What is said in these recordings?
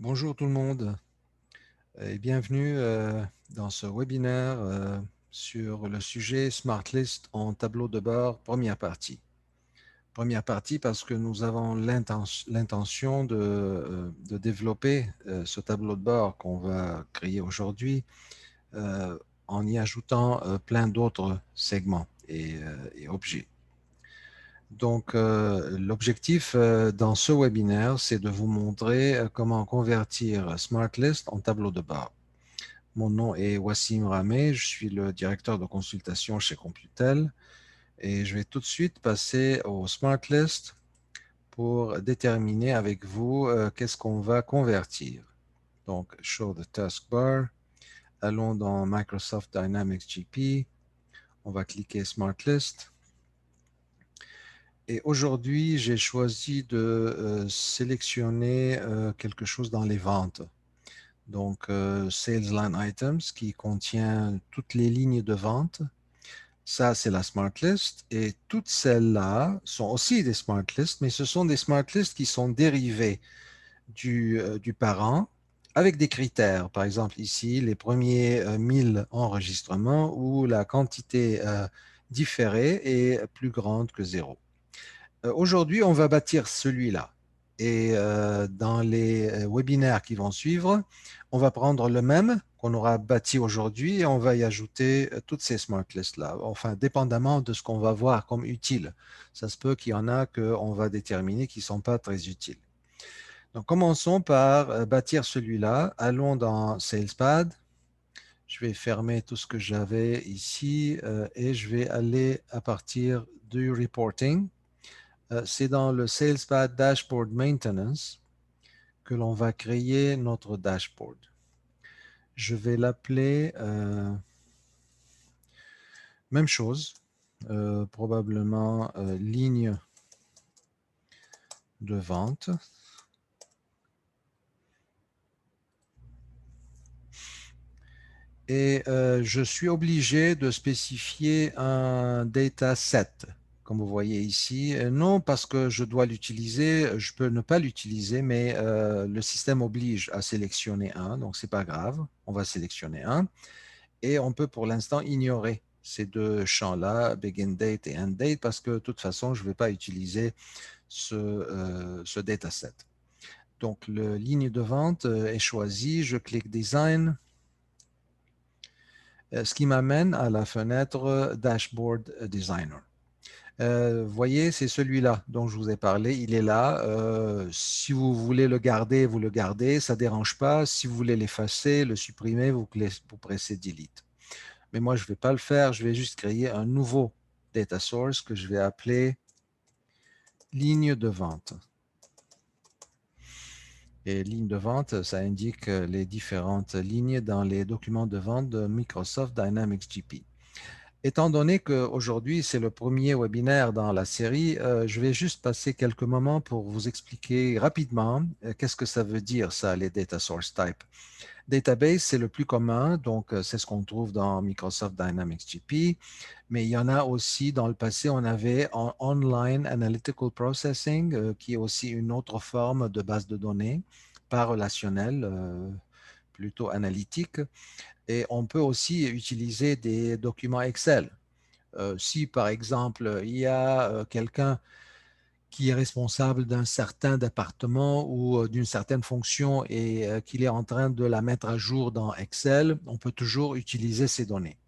Bonjour tout le monde et bienvenue dans ce webinaire sur le sujet Smart List en tableau de bord, première partie. Première partie parce que nous avons l'intention de développer ce tableau de bord qu'on va créer aujourd'hui en y ajoutant plein d'autres segments et objets. Donc, l'objectif dans ce webinaire, c'est de vous montrer comment convertir SmartList en tableau de bord. Mon nom est Wassim Ramé, je suis le directeur de consultation chez Computel et je vais tout de suite passer au SmartList pour déterminer avec vous qu'est-ce qu'on va convertir. Donc, Show the Taskbar, allons dans Microsoft Dynamics GP, on va cliquer SmartList. Et aujourd'hui, j'ai choisi de sélectionner quelque chose dans les ventes. Donc, Sales Line Items qui contient toutes les lignes de vente. Ça, c'est la Smart List. Et toutes celles-là sont aussi des Smart Lists, mais ce sont des Smart Lists qui sont dérivées du parent avec des critères. Par exemple, ici, les premiers 1000 enregistrements où la quantité différée est plus grande que zéro. Aujourd'hui, on va bâtir celui-là. Et dans les webinaires qui vont suivre, on va prendre le même qu'on aura bâti aujourd'hui et on va y ajouter toutes ces smart lists-là. Enfin, dépendamment de ce qu'on va voir comme utile. Ça se peut qu'il y en a qu'on va déterminer qui ne sont pas très utiles. Donc, commençons par bâtir celui-là. Allons dans SalesPad. Je vais fermer tout ce que j'avais ici et je vais aller à partir du reporting. C'est dans le SalesPad Dashboard Maintenance que l'on va créer notre dashboard. Je vais l'appeler même chose, probablement ligne de vente. Et je suis obligé de spécifier un dataset, comme vous voyez ici. Non parce que je dois l'utiliser, je peux ne pas l'utiliser, mais le système oblige à sélectionner un, donc c'est pas grave, on va sélectionner un. Et on peut pour l'instant ignorer ces deux champs-là, begin date et end date, parce que de toute façon, je ne vais pas utiliser ce dataset. Donc, la ligne de vente est choisie, je clique Design, ce qui m'amène à la fenêtre Dashboard Designer. Vous voyez, c'est celui-là dont je vous ai parlé. Il est là. Si vous voulez le garder, vous le gardez. Ça ne dérange pas. Si vous voulez l'effacer, le supprimer, vous pressez Delete. Mais moi, je ne vais pas le faire. Je vais juste créer un nouveau data source que je vais appeler ligne de vente. Et ligne de vente, ça indique les différentes lignes dans les documents de vente de Microsoft Dynamics GP. Étant donné qu'aujourd'hui, c'est le premier webinaire dans la série, je vais juste passer quelques moments pour vous expliquer rapidement qu'est-ce que ça veut dire, ça, les data source type. Database, c'est le plus commun, donc c'est ce qu'on trouve dans Microsoft Dynamics GP, mais il y en a aussi dans le passé, on avait en Online Analytical Processing, qui est aussi une autre forme de base de données, pas relationnelle, plutôt analytique, et on peut aussi utiliser des documents Excel. Si par exemple, il y a quelqu'un qui est responsable d'un certain département ou d'une certaine fonction et qu'il est en train de la mettre à jour dans Excel, on peut toujours utiliser ces données.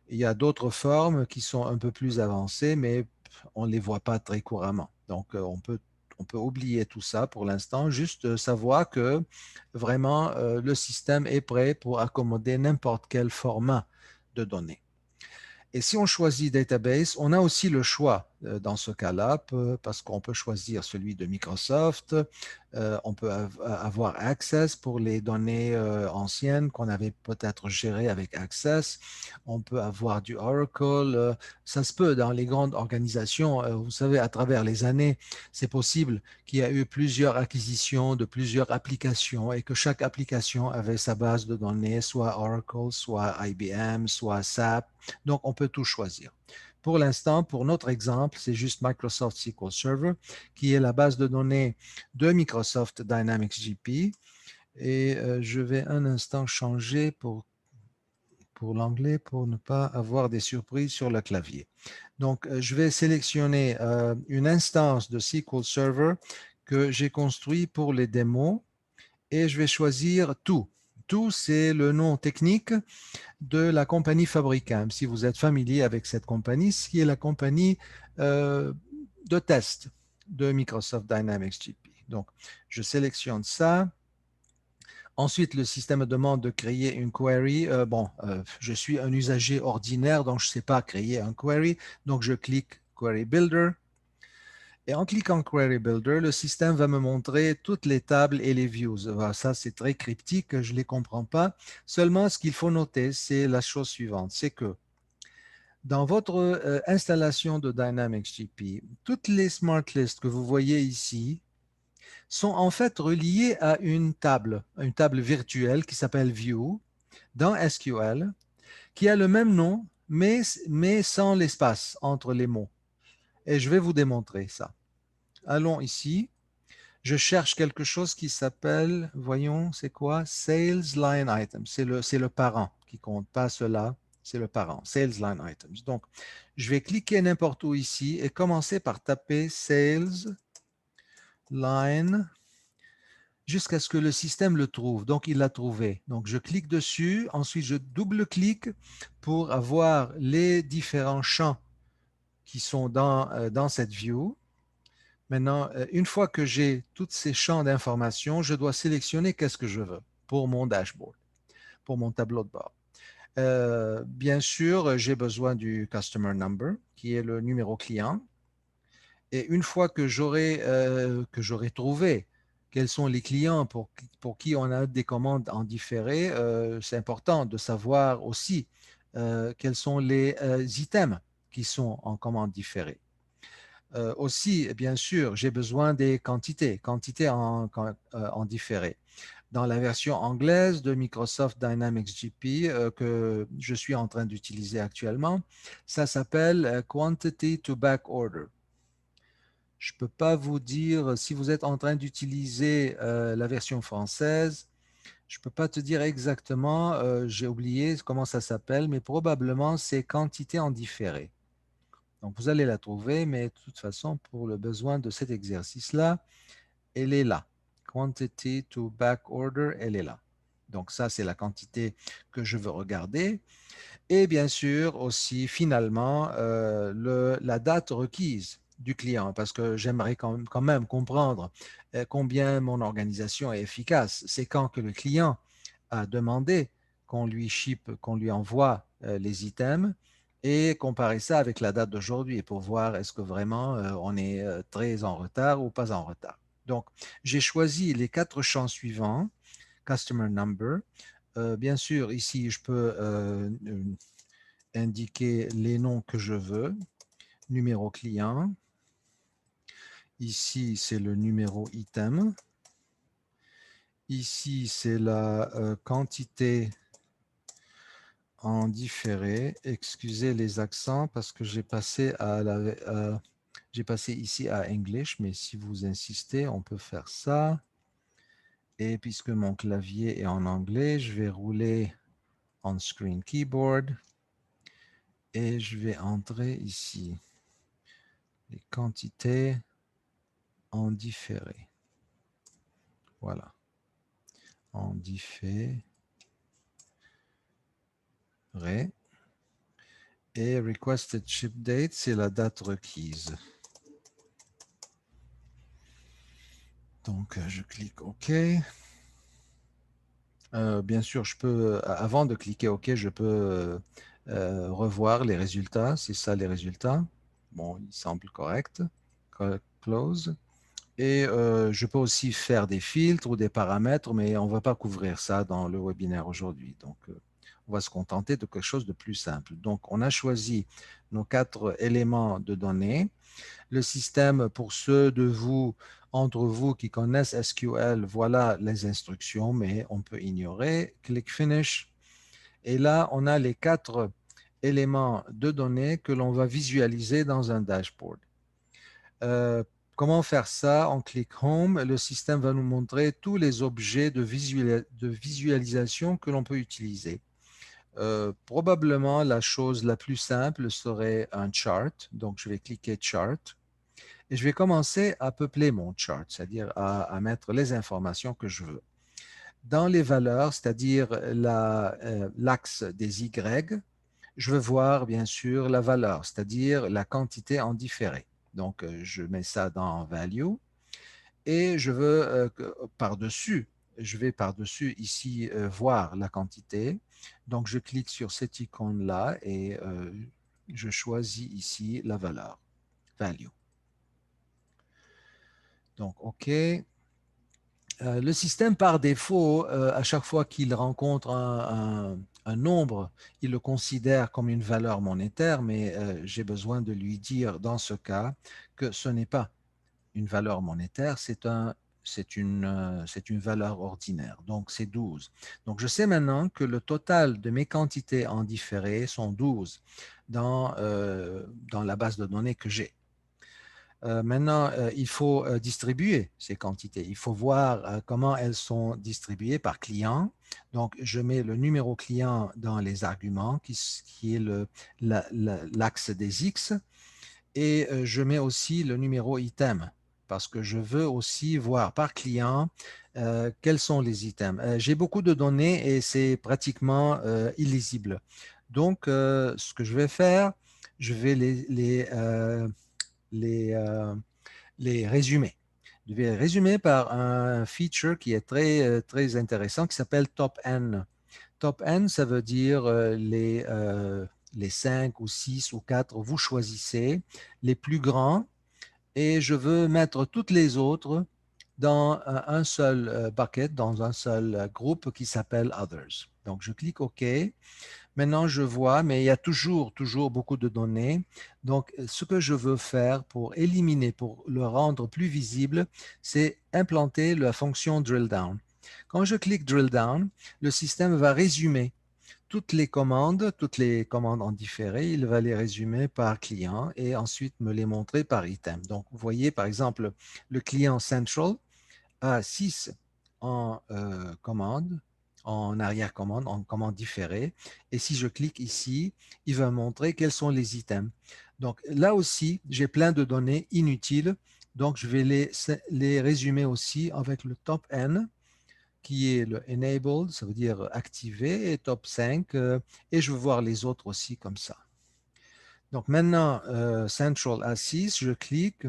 Il y a d'autres formes qui sont un peu plus avancées, mais on ne les voit pas très couramment. Donc, on peut oublier tout ça pour l'instant, juste savoir que vraiment le système est prêt pour accommoder n'importe quel format de données. Et si on choisit Database, on a aussi le choix dans ce cas-là, parce qu'on peut choisir celui de Microsoft, on peut avoir Access pour les données anciennes qu'on avait peut-être gérées avec Access, on peut avoir du Oracle, ça se peut dans les grandes organisations, vous savez, à travers les années, c'est possible qu'il y a eu plusieurs acquisitions de plusieurs applications et que chaque application avait sa base de données, soit Oracle, soit IBM, soit SAP. Donc, on peut tout choisir. Pour l'instant, pour notre exemple, c'est juste Microsoft SQL Server, qui est la base de données de Microsoft Dynamics GP. Et je vais un instant changer pour l'anglais pour ne pas avoir des surprises sur le clavier. Donc, je vais sélectionner une instance de SQL Server que j'ai construit pour les démos et je vais choisir tout. Tout, c'est le nom technique de la compagnie Fabricam. Si vous êtes familier avec cette compagnie, ce qui est la compagnie de test de Microsoft Dynamics GP. Donc, je sélectionne ça. Ensuite, le système me demande de créer une query. Je suis un usager ordinaire, donc je ne sais pas créer un query. Donc, je clique Query Builder. Et en cliquant Query Builder, le système va me montrer toutes les tables et les views. Voilà, ça, c'est très cryptique, je ne les comprends pas. Seulement, ce qu'il faut noter, c'est la chose suivante, c'est que dans votre installation de Dynamics GP, toutes les smart lists que vous voyez ici sont en fait reliées à une table virtuelle qui s'appelle View dans SQL, qui a le même nom, mais sans l'espace entre les mots. Et je vais vous démontrer ça. Allons ici. Je cherche quelque chose qui s'appelle, voyons, c'est quoi? Sales Line Items. C'est le parent qui compte, pas cela. C'est le parent, Sales Line Items. Donc, je vais cliquer n'importe où ici et commencer par taper Sales Line jusqu'à ce que le système le trouve. Donc, il l'a trouvé. Donc, je clique dessus. Ensuite, je double-clique pour avoir les différents champs qui sont dans cette view. Maintenant, une fois que j'ai tous ces champs d'information, je dois sélectionner qu'est-ce que je veux pour mon dashboard, pour mon tableau de bord. Bien sûr, j'ai besoin du customer number, qui est le numéro client. Et une fois que j'aurai trouvé quels sont les clients pour qui on a des commandes en différé, c'est important de savoir aussi quels sont les items qui sont en commande différée. Aussi, bien sûr, j'ai besoin des quantités en différé. Dans la version anglaise de Microsoft Dynamics GP que je suis en train d'utiliser actuellement, ça s'appelle Quantity to Back Order. Je ne peux pas vous dire si vous êtes en train d'utiliser la version française. Je ne peux pas te dire exactement, j'ai oublié comment ça s'appelle, mais probablement c'est quantité en différé. Donc, vous allez la trouver, mais de toute façon, pour le besoin de cet exercice-là, elle est là. Quantity to back order, elle est là. Donc, ça, c'est la quantité que je veux regarder. Et bien sûr, aussi, finalement, la date requise du client, parce que j'aimerais quand même comprendre combien mon organisation est efficace. C'est quand que le client a demandé qu'on lui ship, qu'on lui envoie les items et comparer ça avec la date d'aujourd'hui pour voir est-ce que vraiment on est très en retard ou pas en retard. Donc, j'ai choisi les 4 champs suivants. Customer number. Bien sûr, ici, je peux indiquer les noms que je veux. Numéro client. Ici, c'est le numéro item. Ici, c'est la quantité en différé. Excusez les accents parce que j'ai passé ici à English, mais si vous insistez, on peut faire ça. Et puisque mon clavier est en anglais, je vais rouler on-screen keyboard et je vais entrer ici les quantités en différé. Voilà. En différé. Et requested ship date, c'est la date requise. Donc, je clique OK. Bien sûr, avant de cliquer OK, je peux revoir les résultats. C'est ça les résultats. Bon, il semble correct. Close. Et je peux aussi faire des filtres ou des paramètres, mais on ne va pas couvrir ça dans le webinaire aujourd'hui. Donc, on va se contenter de quelque chose de plus simple. Donc, on a choisi nos 4 éléments de données. Le système, pour ceux entre vous qui connaissent SQL, voilà les instructions, mais on peut ignorer. Click Finish. Et là, on a les 4 éléments de données que l'on va visualiser dans un dashboard. Comment faire ça? On clique Home. Le système va nous montrer tous les objets de visualisation que l'on peut utiliser. Probablement, la chose la plus simple serait un chart. Donc, je vais cliquer Chart et je vais commencer à peupler mon chart, c'est-à-dire à mettre les informations que je veux. Dans les valeurs, c'est-à-dire l'axe des Y, je veux voir bien sûr la valeur, c'est-à-dire la quantité en différé. Donc, je mets ça dans Value et je veux par-dessus, je vais par-dessus ici voir la quantité. Donc, je clique sur cette icône-là et je choisis ici la valeur, Value. Donc, OK. Le système, par défaut, à chaque fois qu'il rencontre un nombre, il le considère comme une valeur monétaire, mais j'ai besoin de lui dire dans ce cas que ce n'est pas une valeur monétaire, c'est une valeur ordinaire. Donc, c'est 12. Donc, je sais maintenant que le total de mes quantités en différé sont 12 dans la base de données que j'ai. Maintenant, il faut distribuer ces quantités. Il faut voir comment elles sont distribuées par client. Donc, je mets le numéro client dans les arguments, qui est l'axe des X, et je mets aussi le numéro item, parce que je veux aussi voir par client quels sont les items. J'ai beaucoup de données et c'est pratiquement illisible. Donc, ce que je vais faire, je vais les, euh, les résumer. Je vais les résumer par un feature qui est très intéressant qui s'appelle Top N. Top N, ça veut dire les 5 ou 6 ou 4, vous choisissez les plus grands et je veux mettre toutes les autres dans un seul bucket, dans un seul groupe qui s'appelle Others. Donc, je clique OK. Maintenant, je vois, mais il y a toujours beaucoup de données. Donc, ce que je veux faire pour éliminer, pour le rendre plus visible, c'est implanter la fonction drill down. Quand je clique drill down, le système va résumer toutes les commandes en différé. Il va les résumer par client et ensuite me les montrer par item. Donc, vous voyez, par exemple, le client central a 6 en commande, en arrière-commande, en commande différée. Et si je clique ici, il va montrer quels sont les items. Donc là aussi, j'ai plein de données inutiles. Donc je vais les résumer aussi avec le top N, qui est le enabled, ça veut dire activé, et top 5. Et je veux voir les autres aussi comme ça. Donc maintenant, Central A6, je clique.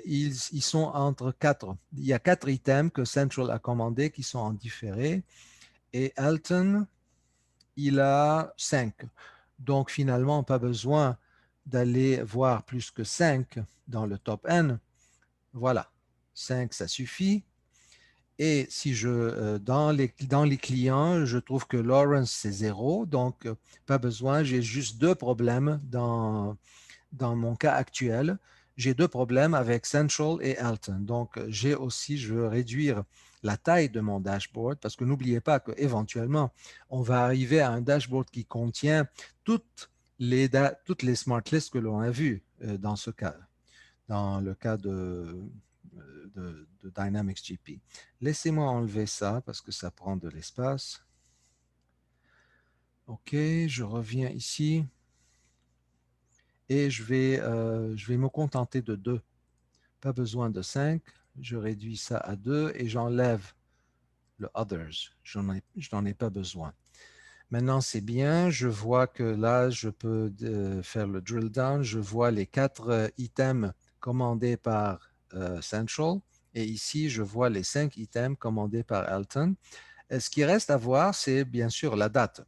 Ils sont entre 4. Il y a 4 items que Central a commandés qui sont en différé. Et Alton, il a 5. Donc finalement, pas besoin d'aller voir plus que 5 dans le top N. Voilà, 5, ça suffit. Et si dans les clients, je trouve que Lawrence, c'est 0. Donc, pas besoin. J'ai juste 2 problèmes dans mon cas actuel, j'ai 2 problèmes avec Central et Alton. Donc, je veux réduire la taille de mon dashboard parce que n'oubliez pas qu'éventuellement, on va arriver à un dashboard qui contient toutes les smart lists que l'on a vues dans ce cas, dans le cas de Dynamics GP. Laissez-moi enlever ça parce que ça prend de l'espace. OK, je reviens ici. Et je vais me contenter de 2. Pas besoin de 5. Je réduis ça à 2 et j'enlève le Others. Je n'en ai pas besoin. Maintenant, c'est bien. Je vois que là, je peux faire le drill down. Je vois les 4 items commandés par Central. Et ici, je vois les 5 items commandés par Alton. Et ce qui reste à voir, c'est bien sûr la date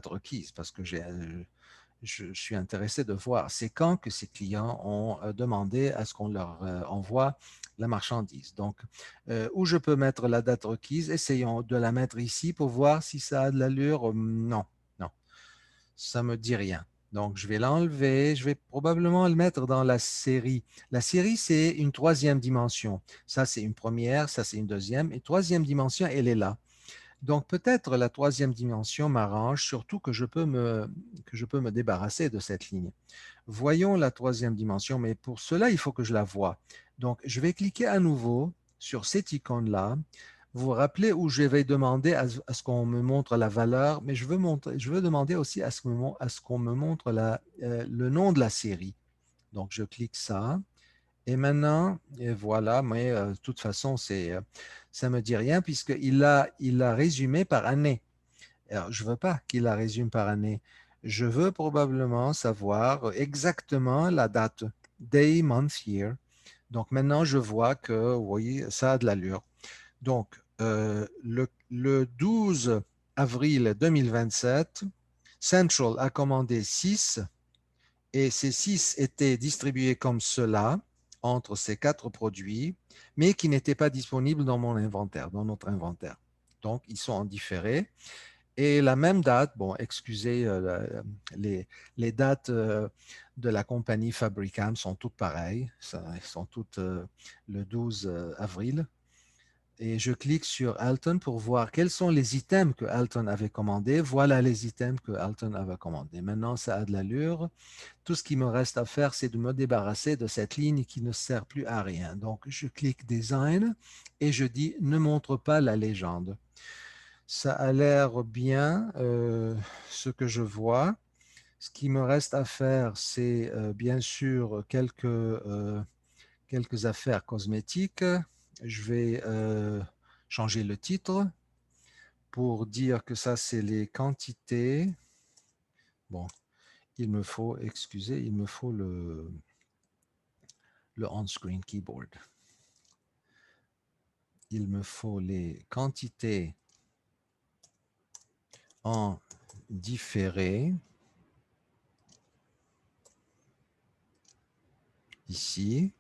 requise, parce que je suis intéressé de voir c'est quand que ces clients ont demandé à ce qu'on leur envoie la marchandise. Donc, où je peux mettre la date requise, essayons de la mettre ici pour voir si ça a de l'allure. Non, non, ça ne me dit rien. Donc, je vais l'enlever. Je vais probablement le mettre dans la série. La série, c'est une 3e dimension. Ça, c'est une première. Ça, c'est une 2e. Et 3e dimension, elle est là. Donc peut-être la troisième dimension m'arrange, surtout que je peux me débarrasser de cette ligne. Voyons la troisième dimension, mais pour cela, il faut que je la voie. Donc je vais cliquer à nouveau sur cette icône-là. Vous vous rappelez où je vais demander à ce qu'on me montre la valeur, mais je veux demander aussi à ce qu'on me montre le nom de la série. Donc je clique ça. Et maintenant, et voilà, mais de toute façon, ça ne me dit rien il l'a résumé par année. Alors, je ne veux pas qu'il la résume par année. Je veux probablement savoir exactement la date, day, month, year. Donc maintenant, je vois que, oui, ça a de l'allure. Donc, le 12 avril 2027, Central a commandé 6 et ces 6 étaient distribués comme cela entre ces 4 produits, mais qui n'étaient pas disponibles dans mon inventaire, dans notre inventaire. Donc, ils sont en différé. Et la même date, bon, excusez, les, les dates de la compagnie Fabricam sont toutes pareilles, elles sont toutes le 12 avril. Et je clique sur Alton pour voir quels sont les items que Alton avait commandés. Voilà les items que Alton avait commandés. Maintenant, ça a de l'allure. Tout ce qui me reste à faire, c'est de me débarrasser de cette ligne qui ne sert plus à rien. Donc, je clique Design et je dis ne montre pas la légende. Ça a l'air bien, ce que je vois. Ce qui me reste à faire, c'est bien sûr quelques affaires cosmétiques. Je vais changer le titre pour dire que ça, c'est les quantités. Bon, il me faut le on-screen keyboard. Il me faut les quantités en différé. Ici.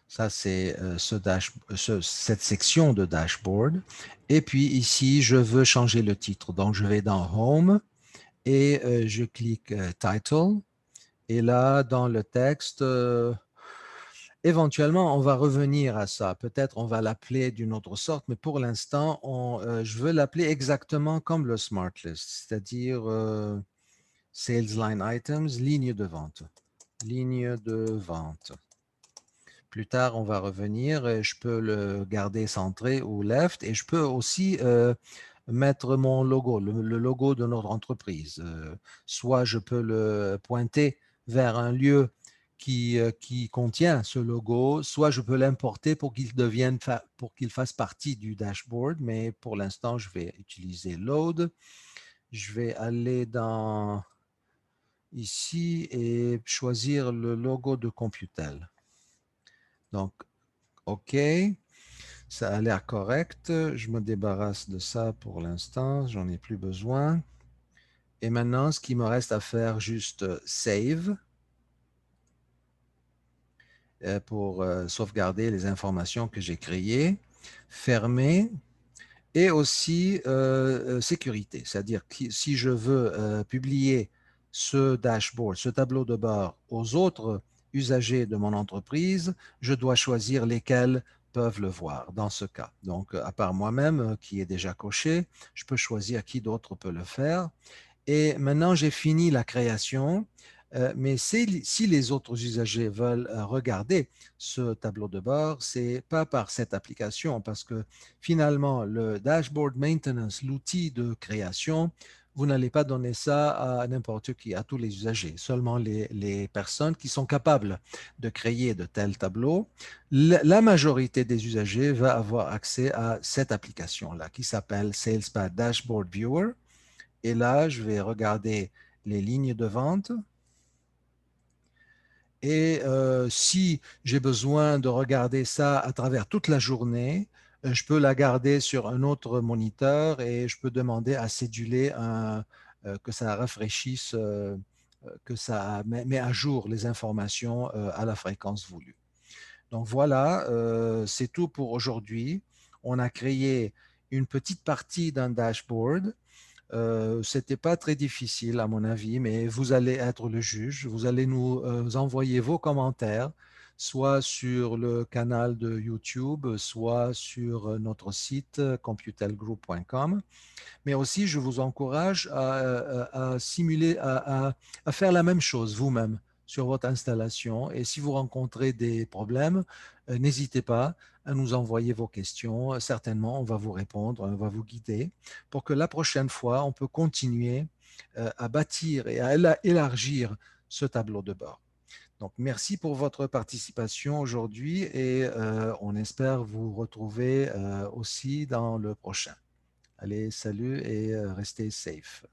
Ça, c'est cette section de dashboard. Et puis ici, je veux changer le titre. Donc, je vais dans Home et je clique Title. Et là, dans le texte, éventuellement, on va revenir à ça. Peut-être on va l'appeler d'une autre sorte, mais pour l'instant, je veux l'appeler exactement comme le Smart List, c'est-à-dire Sales Line Items, ligne de vente. Ligne de vente. Plus tard, on va revenir. Je peux le garder centré ou left et je peux aussi mettre mon logo, le logo de notre entreprise. Soit je peux le pointer vers un lieu qui contient ce logo, soit je peux l'importer pour qu'il fasse partie du dashboard. Mais pour l'instant, je vais utiliser Load. Je vais aller dans ici et choisir le logo de Computel. Donc, OK, ça a l'air correct. Je me débarrasse de ça pour l'instant. J'en ai plus besoin. Et maintenant, ce qui me reste à faire, juste Save pour sauvegarder les informations que j'ai créées. Fermer. Et aussi sécurité. C'est-à-dire que si je veux publier ce dashboard, ce tableau de bord aux autres usagers de mon entreprise, je dois choisir lesquels peuvent le voir dans ce cas. Donc, à part moi-même, qui est déjà coché, je peux choisir qui d'autre peut le faire. Et maintenant, j'ai fini la création. Mais si les autres usagers veulent regarder ce tableau de bord, ce n'est pas par cette application parce que finalement, le dashboard maintenance, l'outil de création, vous n'allez pas donner ça à n'importe qui, à tous les usagers, seulement les personnes qui sont capables de créer de tels tableaux. La majorité des usagers va avoir accès à cette application-là qui s'appelle SalesPad Dashboard Viewer. Et là, je vais regarder les lignes de vente. Et si j'ai besoin de regarder ça à travers toute la journée, je peux la garder sur un autre moniteur et je peux demander à céduler que ça rafraîchisse, que ça met à jour les informations à la fréquence voulue. Donc voilà, c'est tout pour aujourd'hui. On a créé une petite partie d'un dashboard. C'était pas très difficile à mon avis, mais vous allez être le juge. Vous allez nous envoyer vos commentaires soit sur le canal de YouTube, soit sur notre site computelgroup.com. Mais aussi, je vous encourage à simuler, à faire la même chose vous-même sur votre installation. Et si vous rencontrez des problèmes, n'hésitez pas à nous envoyer vos questions. Certainement, on va vous répondre, on va vous guider pour que la prochaine fois, on peut continuer à bâtir et à élargir ce tableau de bord. Donc, merci pour votre participation aujourd'hui et on espère vous retrouver aussi dans le prochain. Allez, salut et restez safe.